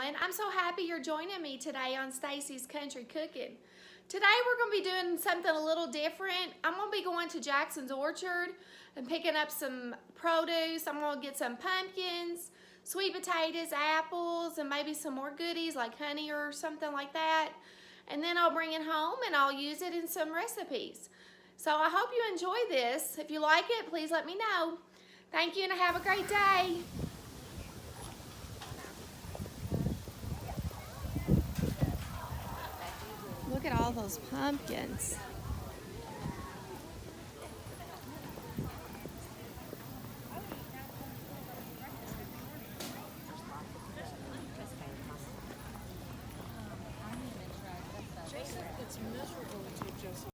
everyone. I'm so happy you're joining me today on Stacy's Country Cooking. Today we're going to be doing something a little different. I'm going to be going to Jackson's Orchard and picking up some produce. I'm going to get some pumpkins, sweet potatoes, apples, and maybe some more goodies like honey or something like that. And then I'll bring it home and I'll use it in some recipes. So I hope you enjoy this. If you like it, please let me know. Thank you and have a great day. Look at all those pumpkins. It's miserable to just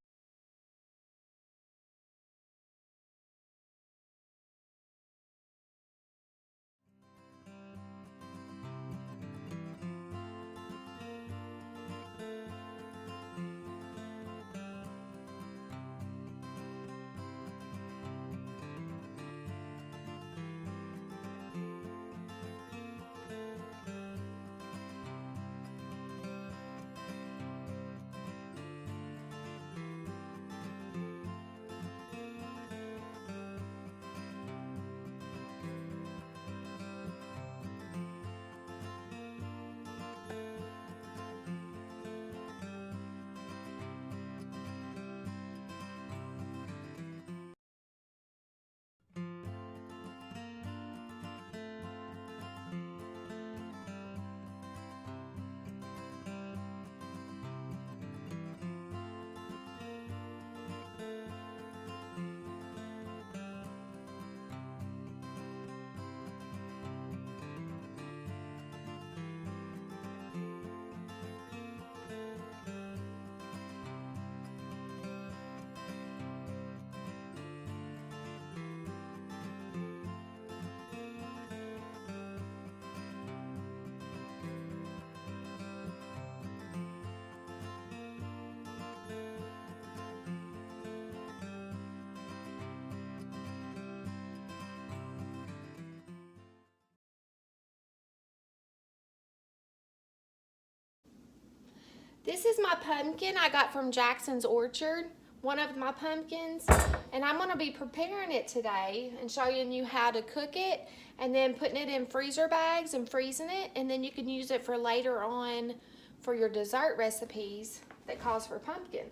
This is my pumpkin I got from Jackson's Orchard, one of my pumpkins, and I'm going to be preparing it today and showing you how to cook it and then putting it in freezer bags and freezing it, and then you can use it for later on for your dessert recipes that calls for pumpkin.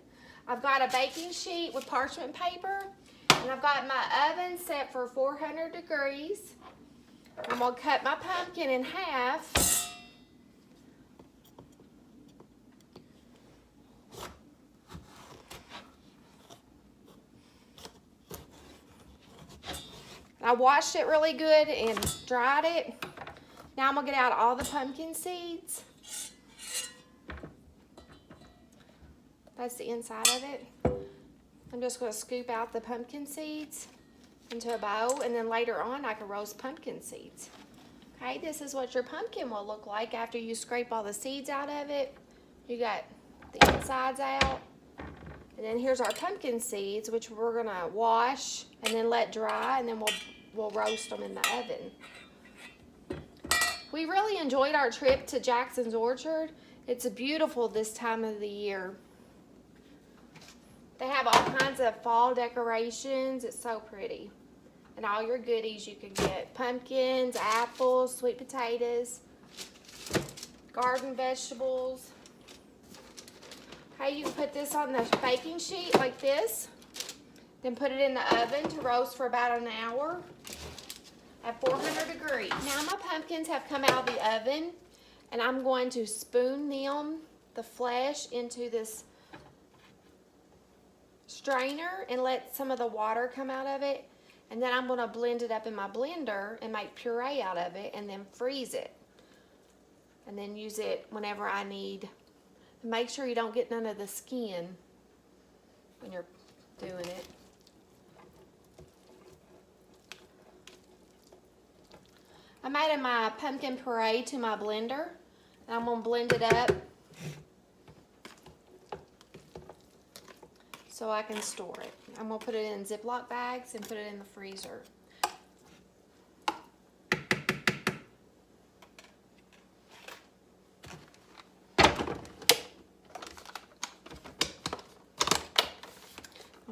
I've got a baking sheet with parchment paper, and I've got my oven set for 400 degrees. I'm going to cut my pumpkin in half. I washed it really good and dried it. Now I'm going to get out all the pumpkin seeds. That's the inside of it. I'm just going to scoop out the pumpkin seeds into a bowl, and then later on I can roast pumpkin seeds. Okay, this is what your pumpkin will look like after you scrape all the seeds out of it. You got the insides out. And then here's our pumpkin seeds, which we're gonna wash and then let dry, and then we'll roast them in the oven. We really enjoyed our trip to Jackson's Orchard. It's beautiful this time of the year. They have all kinds of fall decorations. It's so pretty. And all your goodies you can get. Pumpkins, apples, sweet potatoes, garden vegetables. Okay, you can put this on the baking sheet like this, then put it in the oven to roast for about an hour at 400 degrees. Now my pumpkins have come out of the oven, and I'm going to spoon them, the flesh, into this strainer and let some of the water come out of it, and then I'm going to blend it up in my blender and make puree out of it, and then freeze it, and then use it whenever I need. Make sure you don't get none of the skin when you're doing it. I'm adding my pumpkin puree to my blender, and I'm going to blend it up so I can store it. I'm going to put it in Ziploc bags and put it in the freezer.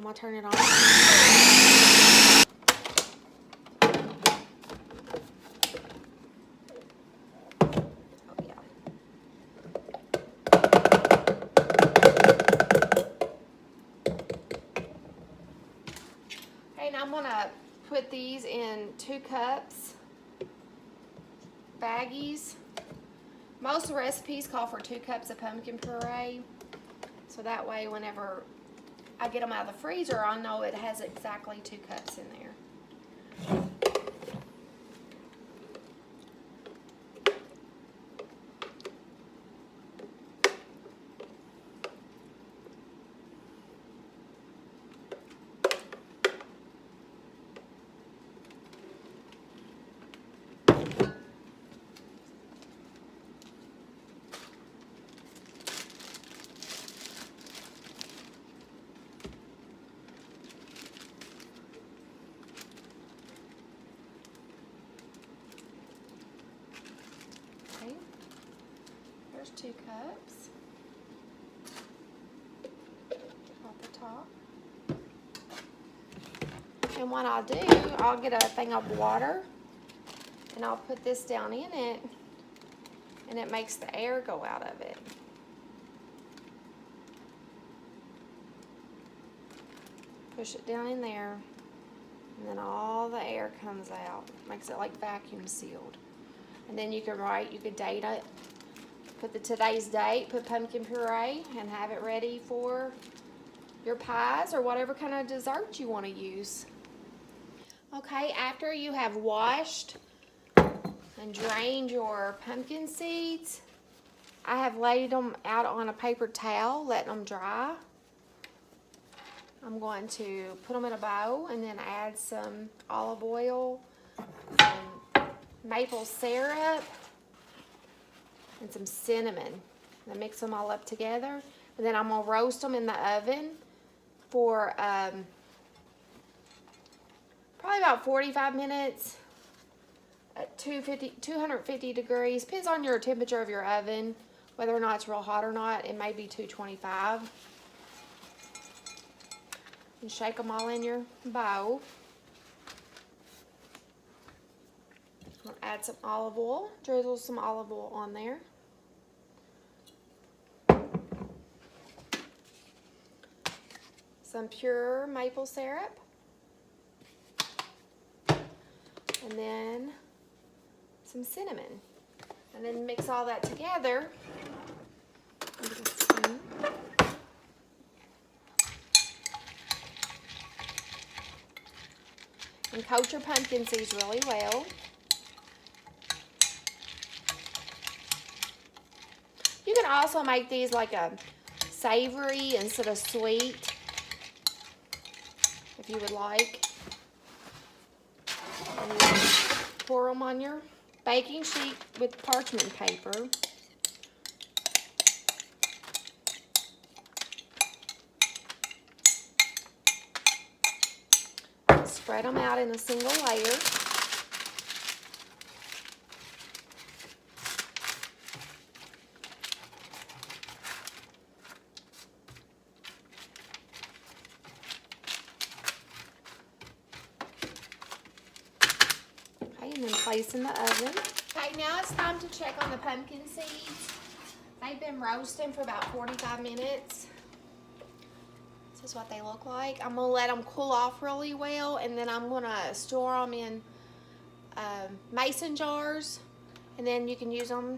gonna turn it on. Oh yeah. Okay, now I'm gonna put these in 2 cups, baggies. Most recipes call for 2 cups of pumpkin puree, so that way whenever I get them out of the freezer, I'll know it has exactly 2 cups in there. Okay, there's 2 cups off the top. And what I'll do, I'll get a thing of water and I'll put this down in it, and it makes the air go out of it. Push it down in there, and then all the air comes out. Makes it like vacuum sealed. And then you can date it, put today's date, put pumpkin puree, and have it ready for your pies or whatever kind of dessert you want to use. Okay, after you have washed and drained your pumpkin seeds, I have laid them out on a paper towel, letting them dry. I'm going to put them in a bowl and then add some olive oil, some maple syrup, and some cinnamon. And mix them all up together. And then I'm going to roast them in the oven for probably about 45 minutes at 250 degrees. Depends on your temperature of your oven, whether or not it's real hot or not. It may be 225. And shake them all in your bowl. I'll add some olive oil, drizzle some olive oil on there. Some pure maple syrup. And then some cinnamon. And then mix all that together. And coat your pumpkin seeds really well. You can also make these like a savory instead of sweet, if you would like. And you pour them on your baking sheet with parchment paper. Spread them out in a single layer. Okay, and then place in the oven. Okay, now it's time to check on the pumpkin seeds. They've been roasting for about 45 minutes. This is what they look like. I'm going to let them cool off really well, and then I'm going to store them in mason jars, and then you can use them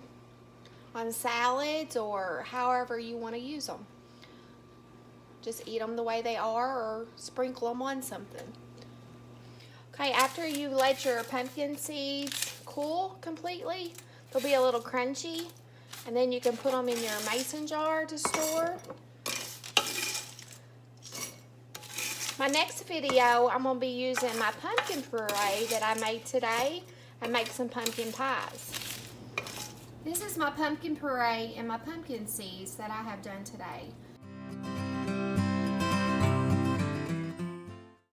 on salads or however you want to use them. Just eat them the way they are or sprinkle them on something. Okay, after you let your pumpkin seeds cool completely, they'll be a little crunchy, and then you can put them in your mason jar to store. My next video, I'm going to be using my pumpkin puree that I made today and make some pumpkin pies. This is my pumpkin puree and my pumpkin seeds that I have done today.